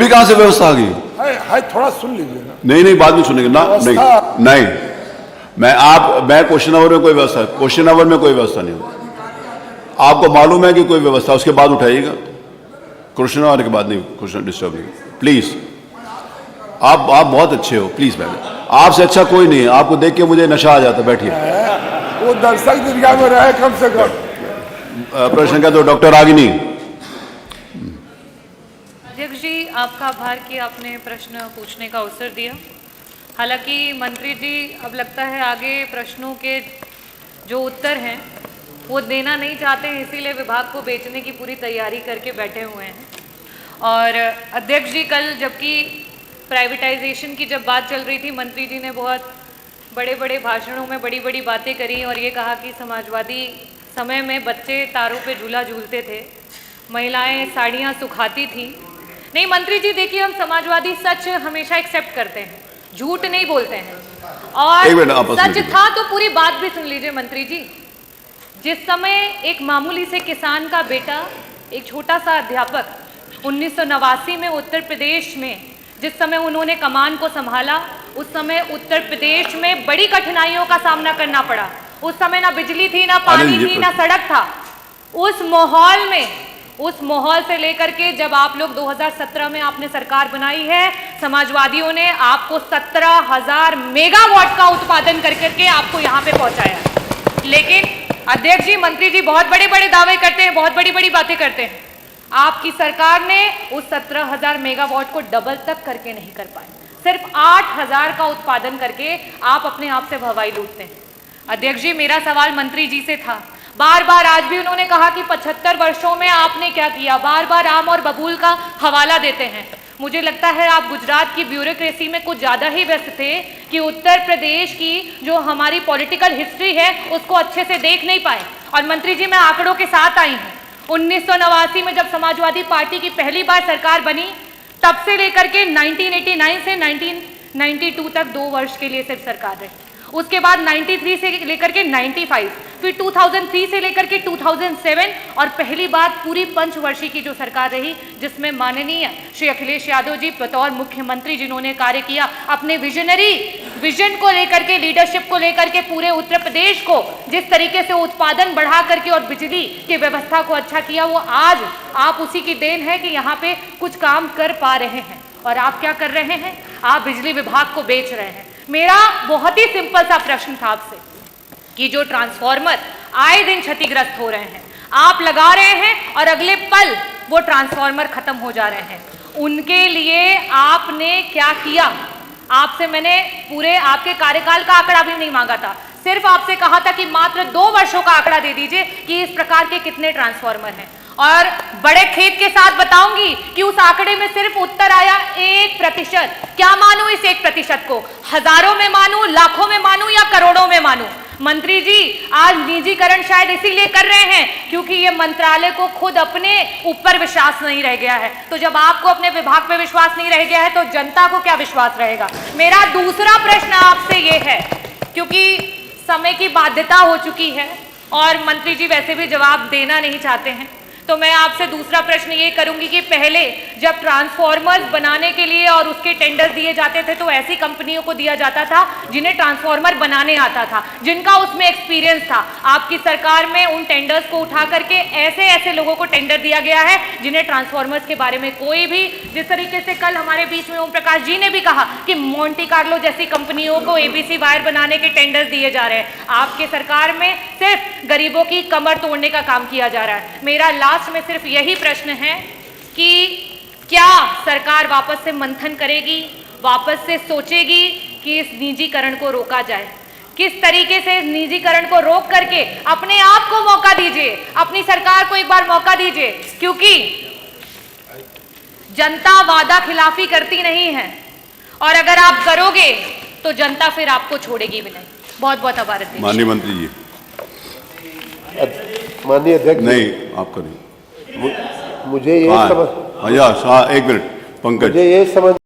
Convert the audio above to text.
अभी कहां से व्यवस्था आ गई? है थोड़ा सुन लीजिए ना। नहीं, बाद में सुनेंगे ना। नहीं, मैं क्वेश्चन आवर में कोई व्यवस्था, क्वेश्चन आवर में कोई व्यवस्था नहीं होती। आपको मालूम है कि कोई व्यवस्था, उसके बाद उठाइएगा, क्वेश्चन आवर के बाद नहीं, क्वेश्चन डिस्टर्ब नहीं, प्लीज। आप बहुत अच्छे हो, प्लीज बैठे। आपसे अच्छा कोई नहीं है, आपको देख के मुझे नशा आ जाता। बैठिए। वो दर्शक दीर्घा में रहे कम से कम। प्रश्न का तो डॉक्टर रागिनी। अध्यक्ष जी, आपका आभार कि आपने प्रश्न पूछने का अवसर दिया। हालांकि मंत्री जी अब लगता है आगे प्रश्नों के जो उत्तर हैं वो देना नहीं चाहते हैं, इसीलिए विभाग को बेचने की पूरी तैयारी करके बैठे हुए हैं। और अध्यक्ष जी, कल जबकि प्राइवेटाइजेशन की जब बात चल रही थी, मंत्री जी ने बहुत बड़े बड़े भाषणों में बड़ी बड़ी बातें करी और ये कहा कि समाजवादी समय में बच्चे तारों पे झूला झूलते थे, महिलाएं साड़ियाँ सुखाती थीं। नहीं मंत्री जी, देखिए, हम समाजवादी सच हमेशा एक्सेप्ट करते हैं, झूठ नहीं बोलते हैं। और सच था तो पूरी बात भी सुन लीजिए मंत्री जी। जिस समय एक मामूली से किसान का बेटा, एक छोटा सा अध्यापक, 1989 में उत्तर प्रदेश में जिस समय उन्होंने कमान को संभाला, उस समय उत्तर प्रदेश में बड़ी कठिनाइयों का सामना करना पड़ा। उस समय ना बिजली थी, ना पानी थी, ना सड़क था। उस माहौल में, उस माहौल से लेकर के जब आप लोग 2017 में आपने सरकार बनाई है, समाजवादियों ने आपको 17,000 मेगावाट का उत्पादन करके आपको यहाँ पे पहुंचाया। लेकिन अध्यक्ष जी, मंत्री जी बहुत बड़े बड़े दावे करते हैं, बहुत बड़ी बड़ी बातें करते हैं। आपकी सरकार ने उस 17,000 मेगावाट को डबल तक करके नहीं कर पाए। सिर्फ 8,000 का उत्पादन करके आप अपने आप से भवाई लूटते हैं। अध्यक्ष जी, मेरा सवाल मंत्री जी से था, बार बार आज भी उन्होंने कहा कि 75 वर्षों में आपने क्या किया, बार बार आम और बबूल का हवाला देते हैं। मुझे लगता है आप गुजरात की ब्यूरोक्रेसी में कुछ ज़्यादा ही व्यस्त थे कि उत्तर प्रदेश की जो हमारी पॉलिटिकल हिस्ट्री है उसको अच्छे से देख नहीं पाए। और मंत्री जी, मैं आंकड़ों के साथ आई हूँ। 1989 में जब समाजवादी पार्टी की पहली बार सरकार बनी, तब से लेकर के 1989 से 1992 तक 2 वर्ष के लिए सिर्फ सरकार रही। उसके बाद 93 से लेकर के 95, फिर 2003 से लेकर के 2007 और पहली बार पूरी पंचवर्षीय की जो सरकार रही, जिसमें माननीय श्री अखिलेश यादव जी बतौर मुख्यमंत्री जिन्होंने कार्य किया, अपने विजनरी विजन को लेकर के, लीडरशिप को लेकर के पूरे उत्तर प्रदेश को जिस तरीके से उत्पादन बढ़ा करके और बिजली की व्यवस्था को अच्छा किया, वो आज आप उसी की देन है कि यहाँ पे कुछ काम कर पा रहे हैं। और आप क्या कर रहे हैं? आप बिजली विभाग को बेच रहे हैं। मेरा बहुत ही सिंपल सा प्रश्न था आपसे कि जो ट्रांसफार्मर आए दिन क्षतिग्रस्त हो रहे हैं, आप लगा रहे हैं और अगले पल वो ट्रांसफार्मर खत्म हो जा रहे हैं, उनके लिए आपने क्या किया? आपसे मैंने पूरे आपके कार्यकाल का आंकड़ा भी नहीं मांगा था, सिर्फ आपसे कहा था कि मात्र 2 वर्षों का आंकड़ा दे दीजिए कि इस प्रकार के कितने ट्रांसफार्मर हैं। और बड़े खेद के साथ बताऊंगी कि उस आंकड़े में सिर्फ उत्तर आया 1%। क्या मानूं इस 1% को? हजारों में मानूं, लाखों में मानूं या करोड़ों में मानूं? मंत्री जी, आज निजीकरण शायद इसीलिए कर रहे हैं क्योंकि ये मंत्रालय को खुद अपने ऊपर विश्वास नहीं रह गया है। तो जब आपको अपने विभाग पे विश्वास नहीं रह गया है तो जनता को क्या विश्वास रहेगा? मेरा दूसरा प्रश्न आपसे ये है, क्योंकि समय की बाध्यता हो चुकी है और मंत्री जी वैसे भी जवाब देना नहीं चाहते हैं, तो मैं आपसे दूसरा प्रश्न ये करूंगी कि पहले जब ट्रांसफार्मर्स बनाने के लिए और उसके टेंडर दिए जाते थे तो ऐसी कंपनियों को दिया जाता था जिन्हें ट्रांसफार्मर बनाने आता था, जिनका उसमें एक्सपीरियंस था। आपकी सरकार में उन टेंडर्स को उठा करके ऐसे ऐसे लोगों को टेंडर दिया गया है जिन्हें ट्रांसफार्मर्स के बारे में कोई भी, जिस तरीके से कल हमारे बीच में ओम प्रकाश जी ने भी कहा कि मोंटी कार्लो जैसी कंपनियों को ABC वायर बनाने के टेंडर दिए जा रहे हैं, आपके सरकार में सिर्फ गरीबों की कमर तोड़ने का काम किया जा रहा है। मेरा लास्ट में सिर्फ यही प्रश्न है कि क्या सरकार वापस से मंथन करेगी, वापस से सोचेगी कि इस निजीकरण को रोका जाए? किस तरीके से निजीकरण को रोक करके अपने आप को मौका दीजिए, अपनी सरकार को एक बार मौका दीजिए, क्योंकि जनता वादा खिलाफी करती नहीं है और अगर आप करोगे तो जनता फिर आपको छोड़ेगी भी नहीं। बहुत बहुत आभार। माननीय मंत्री जी। माननीय अध्यक्ष नहीं, आप करिए। मुझे ये समझ, एक मिनट पंकज, मुझे ये समझ